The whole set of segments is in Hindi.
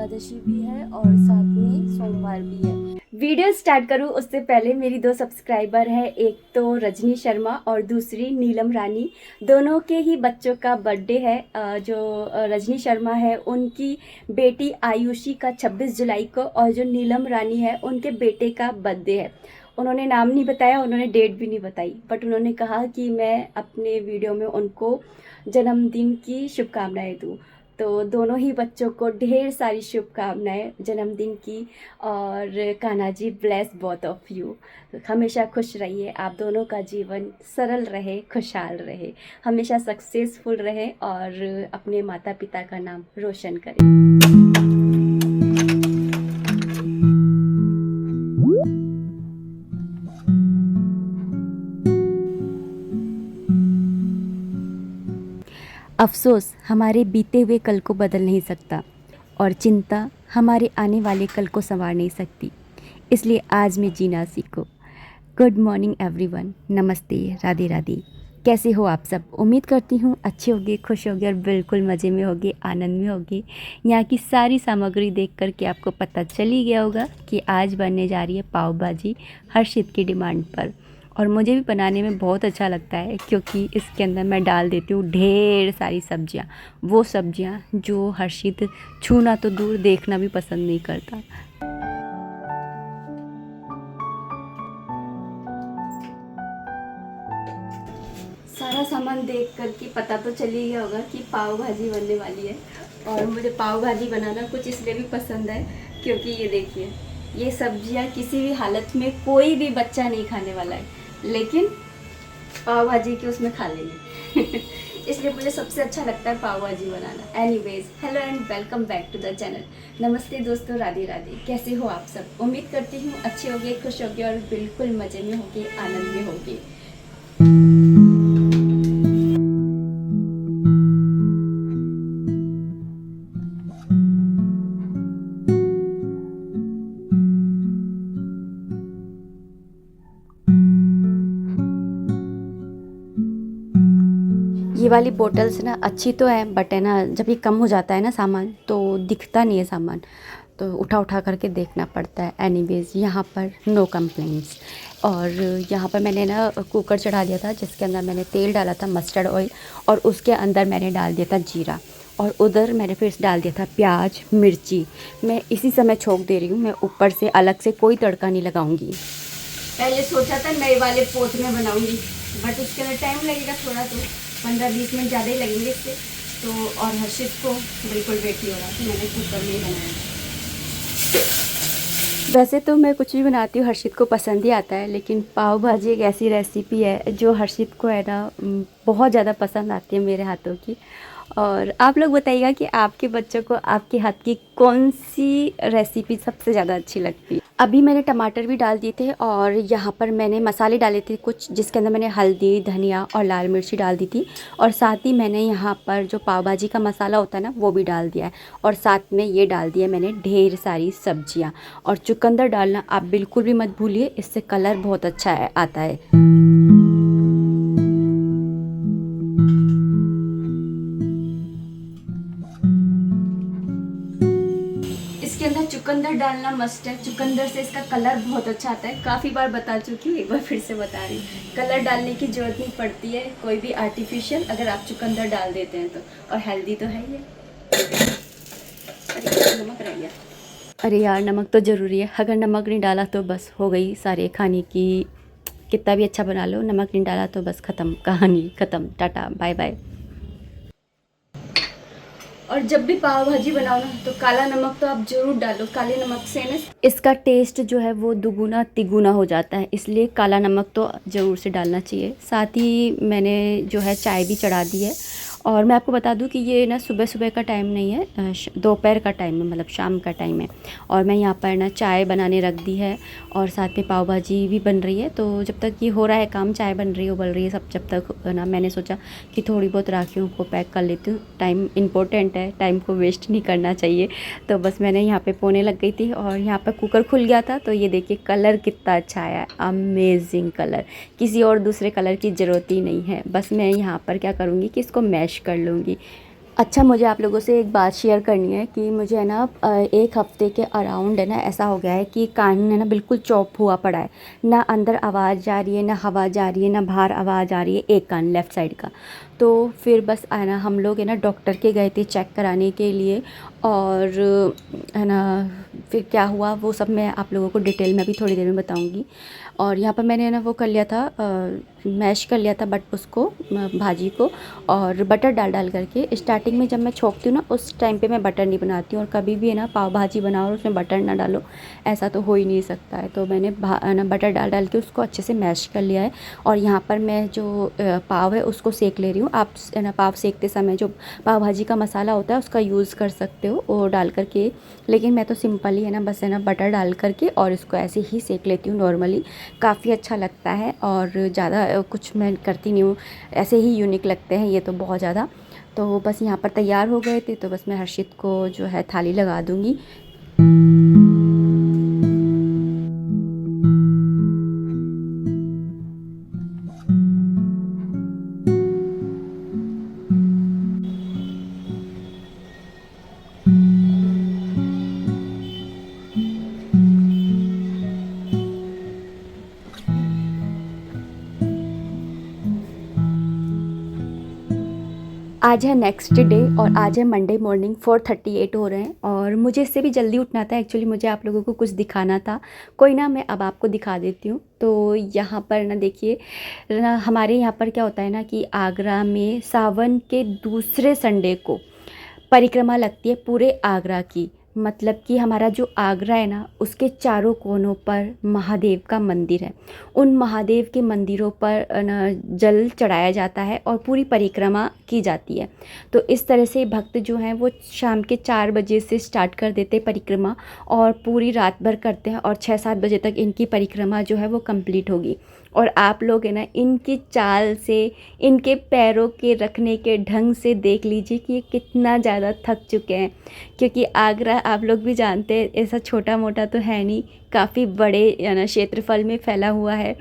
एकादशी भी है और साथ में सोमवार भी है। वीडियो स्टार्ट करूँ उससे पहले मेरी दो सब्सक्राइबर है, एक तो रजनी शर्मा और दूसरी नीलम रानी। दोनों के ही बच्चों का बर्थडे है। जो रजनी शर्मा है उनकी बेटी आयुषी का 26 जुलाई को, और जो नीलम रानी है उनके बेटे का बर्थडे है। उन्होंने नाम नहीं बताया, उन्होंने डेट भी नहीं बताई, बट उन्होंने कहा कि मैं अपने वीडियो में उनको जन्मदिन की शुभकामनाएं दूँ। तो दोनों ही बच्चों को ढेर सारी शुभकामनाएं जन्मदिन की। और Kanha ji bless both of you. हमेशा खुश रहिए, आप दोनों का जीवन सरल रहे, खुशहाल रहे, हमेशा सक्सेसफुल रहे और अपने माता पिता का नाम रोशन करें। अफसोस हमारे बीते हुए कल को बदल नहीं सकता, और चिंता हमारे आने वाले कल को संवार नहीं सकती। इसलिए आज में जीना सीखो। गुड मॉर्निंग एवरीवन, नमस्ते, राधे राधे। कैसे हो आप सब? उम्मीद करती हूँ अच्छे होगे, खुश होगे और बिल्कुल मज़े में होगे, आनंद में होगे। यहाँ की सारी सामग्री देख कर के आपको पता चल ही गया होगा कि आज बनने जा रही है पाव भाजी हर्षित की डिमांड पर। और मुझे भी बनाने में बहुत अच्छा लगता है, क्योंकि इसके अंदर मैं डाल देती हूँ ढेर सारी सब्जियाँ, वो सब्जियाँ जो हर्षित छूना तो दूर देखना भी पसंद नहीं करता। सारा सामान देख कर के पता तो चल ही गया होगा कि पाव भाजी बनने वाली है। और मुझे पाव भाजी बनाना कुछ इसलिए भी पसंद है क्योंकि ये देखिए, ये सब्जियां किसी भी हालत में कोई भी बच्चा नहीं खाने वाला है, लेकिन पाव भाजी के उसमें खा लेंगे। इसलिए मुझे सबसे अच्छा लगता है पाव भाजी बनाना। Anyways, hello and welcome back to the channel. नमस्ते दोस्तों, राधे राधे। कैसे हो आप सब? उम्मीद करती हूँ अच्छे होगे, खुश होगे और बिल्कुल मज़े में होगे, आनंद में होगे। ये वाली बोटल्स ना अच्छी तो है, बट है ना, जब ये कम हो जाता है ना सामान तो दिखता नहीं है सामान, तो उठा उठा करके देखना पड़ता है। एनीवेज, यहाँ पर नो कंप्लेंट्स। और यहाँ पर मैंने ना कुकर चढ़ा दिया था, जिसके अंदर मैंने तेल डाला था, मस्टर्ड ऑयल, और उसके अंदर मैंने डाल दिया था जीरा, और उधर मैंने फिर डाल दिया था प्याज मिर्ची। मैं इसी समय छोंक दे रही हूँ, मैं ऊपर से अलग से कोई तड़का नहीं लगाऊंगी। पहले सोचा था नए वाले पोत में बनाऊंगी, बट उसके अंदर टाइम लगेगा थोड़ा, तो 15-20 मिनट ज़्यादा ही लगेंगे इससे। तो और हर्षित को बिल्कुल वेट ही हो रहा था, मैंने कुकर में ही बनाया। वैसे तो मैं कुछ भी बनाती हूँ हर्षित को पसंद ही आता है, लेकिन पाव भाजी एक ऐसी रेसिपी है जो हर्षित को है ना बहुत ज़्यादा पसंद आती है मेरे हाथों की। और आप लोग बताइएगा कि आपके बच्चों को आपके हाथ की कौन सी रेसिपी सबसे ज़्यादा अच्छी लगती है। अभी मैंने टमाटर भी डाल दिए थे, और यहाँ पर मैंने मसाले डाले थे कुछ, जिसके अंदर मैंने हल्दी, धनिया और लाल मिर्ची डाल दी थी। और साथ ही मैंने यहाँ पर जो पाव भाजी का मसाला होता है ना, वो भी डाल दिया है। और साथ में ये डाल दिया मैंने ढेर सारी सब्जियाँ। और चुकंदर डालना आप बिल्कुल भी मत भूलिए, इससे कलर बहुत अच्छा आता है। इसके अंदर चुकंदर डालना मस्ट है, चुकंदर से इसका कलर बहुत अच्छा आता है। काफ़ी बार बता चुकी हूँ, एक बार फिर से बता रही हूँ, कलर डालने की जरूरत नहीं पड़ती है कोई भी आर्टिफिशियल, अगर आप चुकंदर डाल देते हैं तो। और हेल्दी तो है ये। अरे नमक रह गया। अरे यार, नमक तो ज़रूरी है, अगर नमक नहीं डाला तो बस हो गई सारे खाने की। कितना भी अच्छा बना लो, नमक नहीं डाला तो बस ख़त्म, कहानी ख़त्म, टाटा बाय बाय। और जब भी पाव भाजी बनाओ ना, तो काला नमक तो आप ज़रूर डालो। काले नमक से ना इसका टेस्ट जो है वो दुगुना तिगुना हो जाता है, इसलिए काला नमक तो ज़रूर से डालना चाहिए। साथ ही मैंने जो है चाय भी चढ़ा दी है। और मैं आपको बता दूं कि ये ना सुबह सुबह का टाइम नहीं है, दोपहर का टाइम है, मतलब शाम का टाइम है। और मैं यहाँ पर ना चाय बनाने रख दी है, और साथ में पाव भाजी भी बन रही है। तो जब तक ये हो रहा है काम, चाय बन रही है, उबल रही है सब, जब तक ना मैंने सोचा कि थोड़ी बहुत राखियों को पैक कर लेती हूँ। टाइम इम्पोर्टेंट है, टाइम को वेस्ट नहीं करना चाहिए। तो बस मैंने यहाँ पे पोने लग गई थी, और यहाँ पर कुकर खुल गया था। तो ये देखिए कलर कितना अच्छा आया है, अमेजिंग कलर। किसी और दूसरे कलर की ज़रूरत ही नहीं है। बस मैं यहाँ पर क्या करूँगी कि इसको मैश कर लूँगी। अच्छा, मुझे आप लोगों से एक बात शेयर करनी है कि मुझे है ना एक हफ़्ते के अराउंड है ना ऐसा हो गया है कि कान है ना बिल्कुल चॉप हुआ पड़ा है। ना अंदर आवाज़ जा रही है, ना हवा जा रही है, ना बाहर आवाज़ आ रही है, एक कान लेफ़्ट साइड का। तो फिर बस है ना हम लोग है ना डॉक्टर के गए थे चेक कराने के लिए। और है ना फिर क्या हुआ वो सब मैं आप लोगों को डिटेल में अभी थोड़ी देर में बताऊँगी। और यहाँ पर मैंने ना वो कर लिया था, मैश कर लिया था बट उसको भाजी को, और बटर डाल डाल करके। स्टार्टिंग में जब मैं छोंकती हूँ ना उस टाइम पे मैं बटर नहीं बनाती हूँ, और कभी भी है ना पाव भाजी बनाओ और उसमें बटर ना डालो, ऐसा तो हो ही नहीं सकता है। तो मैंने ना बटर डाल डाल के उसको अच्छे से मैश कर लिया है। और यहाँ पर मैं जो पाव है उसको सेक ले रही हूँ। आप है ना पाव सेकते समय जो पाव भाजी का मसाला होता है उसका यूज़ कर सकते हो वो डाल करके, लेकिन मैं तो सिंपल ही है ना बस है ना बटर डाल करके और इसको ऐसे ही सेक लेती हूँ नॉर्मली। काफ़ी अच्छा लगता है और ज़्यादा कुछ मैं करती नहीं हूँ, ऐसे ही यूनिक लगते हैं ये तो बहुत ज़्यादा। तो बस यहाँ पर तैयार हो गए थे, तो बस मैं हर्षित को जो है थाली लगा दूँगी। आज है नेक्स्ट डे और आज है मंडे मॉर्निंग, 4:38 हो रहे हैं और मुझे इससे भी जल्दी उठना था। एक्चुअली मुझे आप लोगों को कुछ दिखाना था, कोई ना मैं अब आपको दिखा देती हूँ। तो यहाँ पर ना देखिए ना हमारे यहाँ पर क्या होता है ना कि आगरा में सावन के दूसरे संडे को परिक्रमा लगती है पूरे आगरा की। मतलब कि हमारा जो आगरा है ना उसके चारों कोनों पर महादेव का मंदिर है। उन महादेव के मंदिरों पर न जल चढ़ाया जाता है और पूरी परिक्रमा की जाती है। तो इस तरह से भक्त जो हैं वो शाम के 4 बजे से स्टार्ट कर देते हैं परिक्रमा, और पूरी रात भर करते हैं और 6-7 बजे तक इनकी परिक्रमा जो है वो कंप्लीट होगी। और आप लोग है ना इनकी चाल से, इनके पैरों के रखने के ढंग से देख लीजिए कि ये कितना ज़्यादा थक चुके हैं। क्योंकि आगरा आप लोग भी जानते हैं ऐसा छोटा मोटा तो है नहीं, काफ़ी बड़े या ना क्षेत्रफल में फैला हुआ है।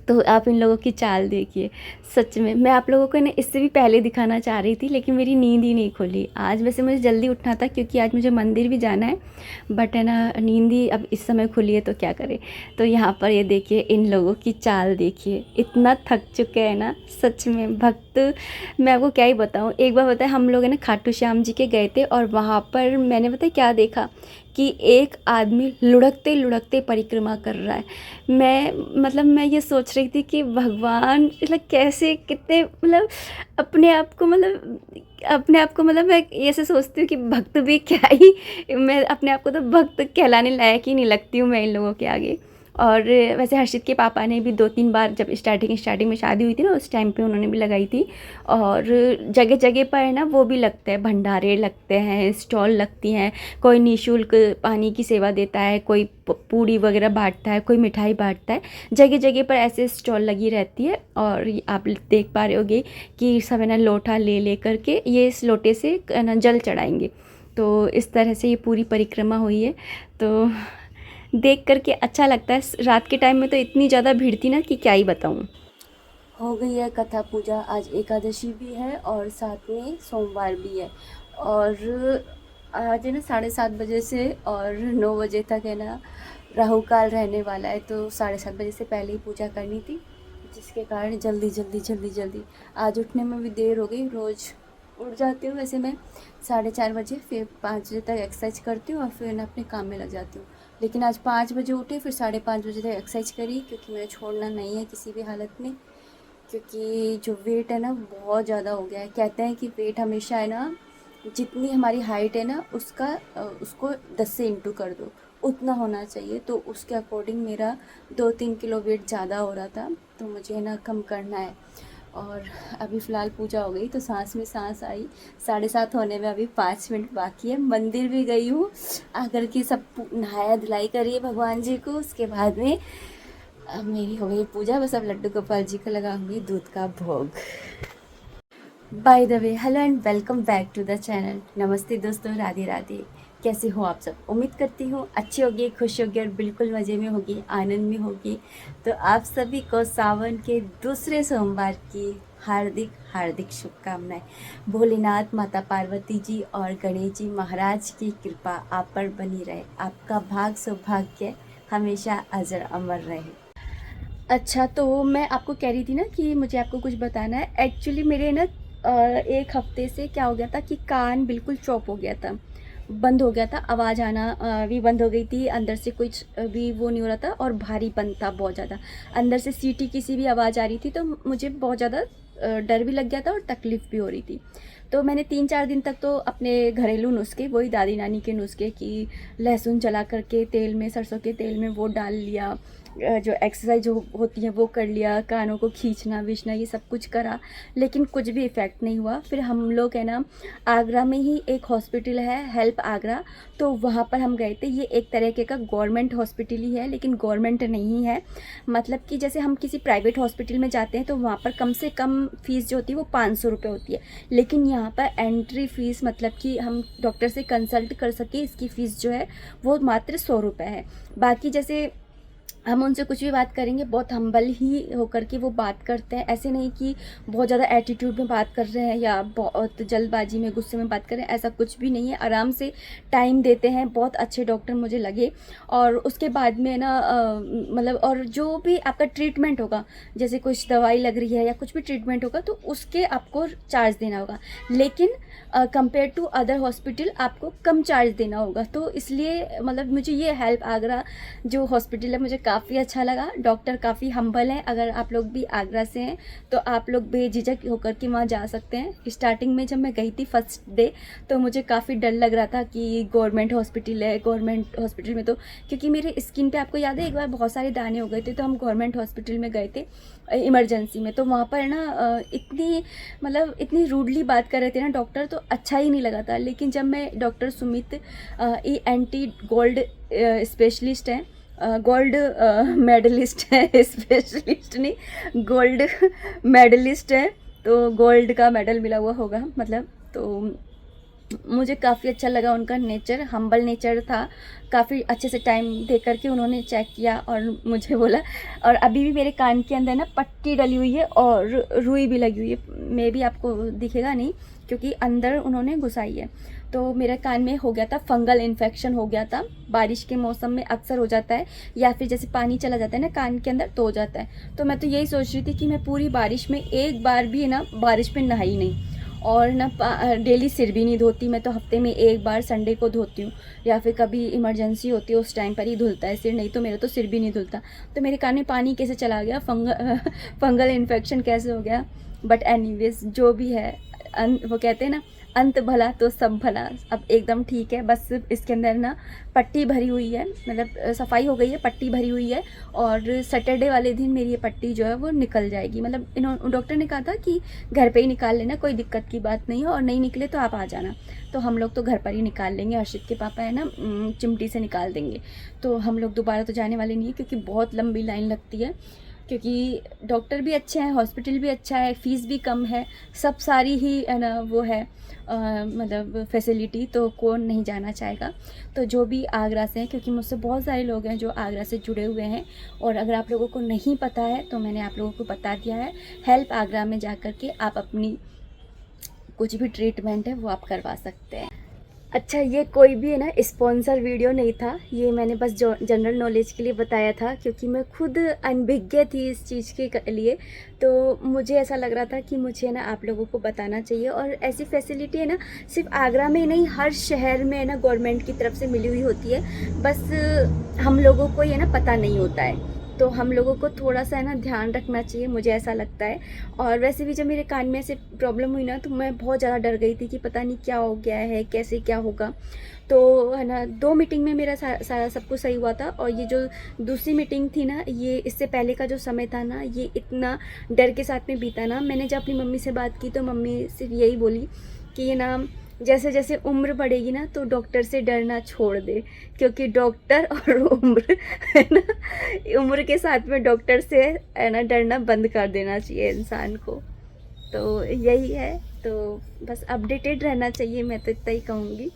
तो आप इन लोगों की चाल देखिए। सच में मैं आप लोगों को ना इससे भी पहले दिखाना चाह रही थी, लेकिन मेरी नींद ही नहीं खुली। आज वैसे मुझे जल्दी उठना था क्योंकि आज मुझे मंदिर भी जाना है, बट है ना नींद ही अब इस समय खुली है तो क्या करें। तो यहाँ पर ये देखिए इन लोगों की चाल देखिए, इतना थक चुके हैं ना सच में भक्त। मैं आपको क्या ही बताऊँ। एक बार बताए हम लोग है ना खाटू श्याम जी के गए थे और वहाँ पर मैंने बताया क्या देखा कि एक आदमी लुढ़कते लुढ़कते परिक्रमा कर रहा है। मैं ये सोच रही थी कि भगवान मतलब कैसे कितने मतलब अपने आप को मतलब मैं ऐसे सोचती हूँ कि भक्त भी क्या ही, मैं अपने आप को तो भक्त कहलाने लायक ही नहीं लगती हूँ मैं इन लोगों के आगे। और वैसे हर्षित के पापा ने भी 2-3 बार जब स्टार्टिंग में शादी हुई थी ना उस टाइम पे उन्होंने भी लगाई थी। और जगह जगह पर है ना वो भी लगते हैं, भंडारे लगते हैं, स्टॉल लगती हैं। कोई निःशुल्क पानी की सेवा देता है, कोई पूड़ी वगैरह बांटता है, कोई मिठाई बांटता है। जगह जगह पर ऐसे स्टॉल लगी रहती है। और आप देख पा रहे होगे कि सब है ना लोटा ले ले करके ये इस लोटे से ना जल चढ़ाएंगे। तो इस तरह से ये पूरी परिक्रमा हुई है। तो देख करके अच्छा लगता है। रात के टाइम में तो इतनी ज़्यादा भीड़ थी ना कि क्या ही बताऊँ। हो गई है कथा पूजा, आज एकादशी भी है और साथ में सोमवार भी है। और आज है ना 7:30 बजे से और 9 बजे तक है ना राहु काल रहने वाला है। तो 7:30 बजे से पहले ही पूजा करनी थी, जिसके कारण जल्दी आज उठने में भी देर हो गई। रोज़ उठ जाती हूँ वैसे मैं 4:30 बजे, फिर 5 बजे तक एक्सरसाइज करती हूँ और फिर ना अपने काम में लग जाती हूँ। लेकिन आज 5 बजे उठी, फिर 5:30 बजे तक एक्सरसाइज करी क्योंकि मुझे छोड़ना नहीं है किसी भी हालत में। क्योंकि जो वेट है ना बहुत ज़्यादा हो गया है। कहते हैं कि वेट हमेशा है ना जितनी हमारी हाइट है ना उसको 10 से इंटू कर दो, उतना होना चाहिए। तो उसके अकॉर्डिंग मेरा 2-3 किलो वेट ज़्यादा हो रहा था, तो मुझे ना कम करना है। और अभी फ़िलहाल पूजा हो गई तो सांस में सांस आई। 7:30 होने में अभी 5 मिनट बाकी है। मंदिर भी गई हूँ, आकर के सब नहाया धुलाई करी है भगवान जी को। उसके बाद में अब मेरी हो गई पूजा, बस अब लड्डू गोपाल जी को लगाऊंगी दूध का भोग। By the way hello and welcome back to the channel. नमस्ते दोस्तों, राधे राधे। कैसे हो आप सब? उम्मीद करती हूँ अच्छी होगी, खुश होगी और बिल्कुल मज़े में होगी, आनंद में होगी। तो आप सभी को सावन के दूसरे सोमवार की हार्दिक हार्दिक शुभकामनाएं। भोलेनाथ, माता पार्वती जी और गणेश जी महाराज की कृपा आप पर बनी रहे। आपका भाग सौभाग्य हमेशा अजर अमर रहे। अच्छा, तो मैं आपको कह रही थी ना कि मुझे आपको कुछ बताना है। एक्चुअली मेरे ना एक हफ्ते से क्या हो गया था कि कान बिल्कुल चॉप हो गया था, बंद हो गया था, आवाज़ आना भी बंद हो गई थी, अंदर से कुछ भी वो नहीं हो रहा था और भारीपन था बहुत ज़्यादा। अंदर से सीटी किसी भी आवाज़ आ रही थी तो मुझे बहुत ज़्यादा डर भी लग गया था और तकलीफ़ भी हो रही थी। तो मैंने 3-4 दिन तक तो अपने घरेलू नुस्खे, वही दादी नानी के नुस्खे कि लहसुन चला करके तेल में, सरसों के तेल में वो डाल लिया, जो एक्सरसाइज जो होती है वो कर लिया, कानों को खींचना विचना ये सब कुछ करा, लेकिन कुछ भी इफ़ेक्ट नहीं हुआ। फिर हम लोग है ना आगरा में ही एक हॉस्पिटल है हेल्प आगरा, तो वहाँ पर हम गए थे। ये एक तरीके का गवर्नमेंट हॉस्पिटल ही है, लेकिन गवर्नमेंट नहीं है। मतलब कि जैसे हम किसी प्राइवेट हॉस्पिटल में जाते हैं तो वहाँ पर कम से कम फ़ीस जो होती है वो 500 रुपये होती है, लेकिन यहाँ पर एंट्री फ़ीस, मतलब कि हम डॉक्टर से कंसल्ट कर सके, इसकी फ़ीस जो है वो मात्र 100 रुपये है। बाकी जैसे हम उनसे कुछ भी बात करेंगे बहुत हम्बल ही होकर के वो बात करते हैं, ऐसे नहीं कि बहुत ज़्यादा एटीट्यूड में बात कर रहे हैं या बहुत जल्दबाजी में गुस्से में बात कर रहे हैं, ऐसा कुछ भी नहीं है। आराम से टाइम देते हैं, बहुत अच्छे डॉक्टर मुझे लगे। और उसके बाद में ना मतलब और जो भी आपका ट्रीटमेंट होगा, जैसे कुछ दवाई लग रही है या कुछ भी ट्रीटमेंट होगा तो उसके आपको चार्ज देना होगा, लेकिन कंपेयर टू अदर हॉस्पिटल आपको कम चार्ज देना होगा। तो इसलिए मतलब मुझे ये हेल्प आगरा जो हॉस्पिटल है मुझे काफ़ी अच्छा लगा। डॉक्टर काफ़ी हम्बल हैं। अगर आप लोग भी आगरा से हैं तो आप लोग बेझिझक होकर के वहाँ जा सकते हैं। स्टार्टिंग में जब मैं गई थी फर्स्ट डे तो मुझे काफ़ी डर लग रहा था कि गवर्नमेंट हॉस्पिटल है, गवर्नमेंट हॉस्पिटल में तो, क्योंकि मेरे स्किन पे आपको याद है एक बार बहुत सारे दाने हो गए थे, तो हम गवर्नमेंट हॉस्पिटल में गए थे इमरजेंसी में। तो वहाँ पर ना इतनी मतलब इतनी रूडली बात कर रहे थे ना डॉक्टर, तो अच्छा ही नहीं लगा था। लेकिन जब मैं doctor Sumit ENT gold specialist हैं, गोल्ड मेडलिस्ट है, स्पेशलिस्ट नहीं, गोल्ड मेडलिस्ट है, तो गोल्ड का मेडल मिला हुआ होगा मतलब। तो मुझे काफ़ी अच्छा लगा उनका नेचर, हम्बल नेचर था। काफ़ी अच्छे से टाइम दे करके उन्होंने चेक किया और मुझे बोला। और अभी भी मेरे कान के अंदर ना पट्टी डली हुई है और रुई भी लगी हुई है, मे भी आपको दिखेगा नहीं क्योंकि अंदर उन्होंने घुसाई है। तो मेरे कान में हो गया था फंगल इन्फेक्शन हो गया था, बारिश के मौसम में अक्सर हो जाता है, या फिर जैसे पानी चला जाता है ना कान के अंदर तो हो जाता है। तो मैं तो यही सोच रही थी कि मैं पूरी बारिश में एक बार भी ना बारिश में नहाई नहीं, और ना डेली सिर भी नहीं धोती। मैं तो हफ्ते में एक बार संडे को धोती हूँ, या फिर कभी इमरजेंसी होती है उस टाइम पर ही धुलता है सिर, नहीं तो मेरा तो सिर भी नहीं धुलता। तो मेरे कान में पानी कैसे चला गया, फंगल इन्फेक्शन कैसे हो गया। बट एनीवेज जो भी है, वो कहते हैं ना अंत भला तो सब भला, अब एकदम ठीक है। बस इसके अंदर ना पट्टी भरी हुई है, मतलब सफाई हो गई है, पट्टी भरी हुई है, और सैटरडे वाले दिन मेरी ये पट्टी जो है वो निकल जाएगी। मतलब डॉक्टर ने कहा था कि घर पे ही निकाल लेना, कोई दिक्कत की बात नहीं है, और नहीं निकले तो आप आ जाना। तो हम लोग तो घर पर ही निकाल लेंगे, हर्षित के पापा है ना चिमटी से निकाल देंगे। तो हम लोग दोबारा तो जाने वाले नहीं है, क्योंकि बहुत लंबी लाइन लगती है, क्योंकि डॉक्टर भी अच्छे हैं, हॉस्पिटल भी अच्छा है, फ़ीस भी कम है, सब सारी ही है ना वो है मतलब फैसिलिटी, तो कौन नहीं जाना चाहेगा। तो जो भी आगरा से हैं, क्योंकि मुझसे बहुत सारे लोग हैं जो आगरा से जुड़े हुए हैं, और अगर आप लोगों को नहीं पता है तो मैंने आप लोगों को बता दिया है। हेल्प आगरा में जा कर के आप अपनी कुछ भी ट्रीटमेंट है वो आप करवा सकते हैं। अच्छा, ये कोई भी है ना स्पॉन्सर वीडियो नहीं था, ये मैंने बस जो जनरल नॉलेज के लिए बताया था, क्योंकि मैं खुद अनभिज्ञ थी इस चीज़ के लिए। तो मुझे ऐसा लग रहा था कि मुझे ना आप लोगों को बताना चाहिए। और ऐसी फैसिलिटी है ना सिर्फ आगरा में ही नहीं, हर शहर में है ना गवर्नमेंट की तरफ से मिली हुई होती है, बस हम लोगों को ये ना पता नहीं होता है। तो हम लोगों को थोड़ा सा है ना ध्यान रखना चाहिए, मुझे ऐसा लगता है। और वैसे भी जब मेरे कान में ऐसे प्रॉब्लम हुई ना तो मैं बहुत ज़्यादा डर गई थी कि पता नहीं क्या हो गया है, कैसे क्या होगा। तो है ना 2 मीटिंग में मेरा सारा सब कुछ सही हुआ था, और ये जो दूसरी मीटिंग थी ना, ये इससे पहले का जो समय था ना, ये इतना डर के साथ में बीता ना। मैंने जब अपनी मम्मी से बात की तो मम्मी सिर्फ यही बोली कि ये ना जैसे जैसे उम्र बढ़ेगी ना तो डॉक्टर से डरना छोड़ दे, क्योंकि डॉक्टर और उम्र है ना, उम्र के साथ में डॉक्टर से है ना डरना बंद कर देना चाहिए इंसान को। तो यही है, तो बस अपडेटेड रहना चाहिए, मैं तो इतना ही कहूँगी।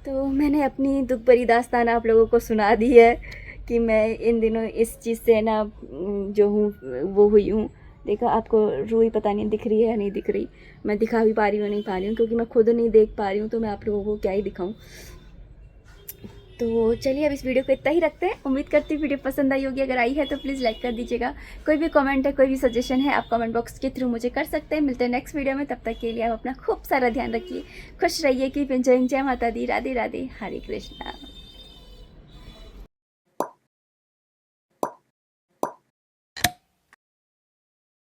तो मैंने अपनी दुख भरी दास्तान आप लोगों को सुना दी है कि मैं इन दिनों इस चीज़ से ना जो हूँ वो हुई हूँ। देखो आपको रूई पता नहीं दिख रही है या नहीं दिख रही, मैं दिखा भी पा रही हूँ नहीं पा रही हूँ, क्योंकि मैं खुद नहीं देख पा रही हूँ तो मैं आप लोगों को क्या ही दिखाऊँ। तो चलिए अब इस वीडियो को इतना ही रखते हैं। उम्मीद करती हूँ वीडियो पसंद आई होगी, अगर आई है तो प्लीज़ लाइक कर दीजिएगा। कोई भी कमेंट है, कोई भी सजेशन है, आप कमेंट बॉक्स के थ्रू मुझे कर सकते हैं। मिलते हैं नेक्स्ट वीडियो में, तब तक के लिए आप अपना खूब सारा ध्यान रखिए, खुश रहिए, कीप एंजॉयिंग। जय माता दी, राधे राधे, हरे कृष्णा।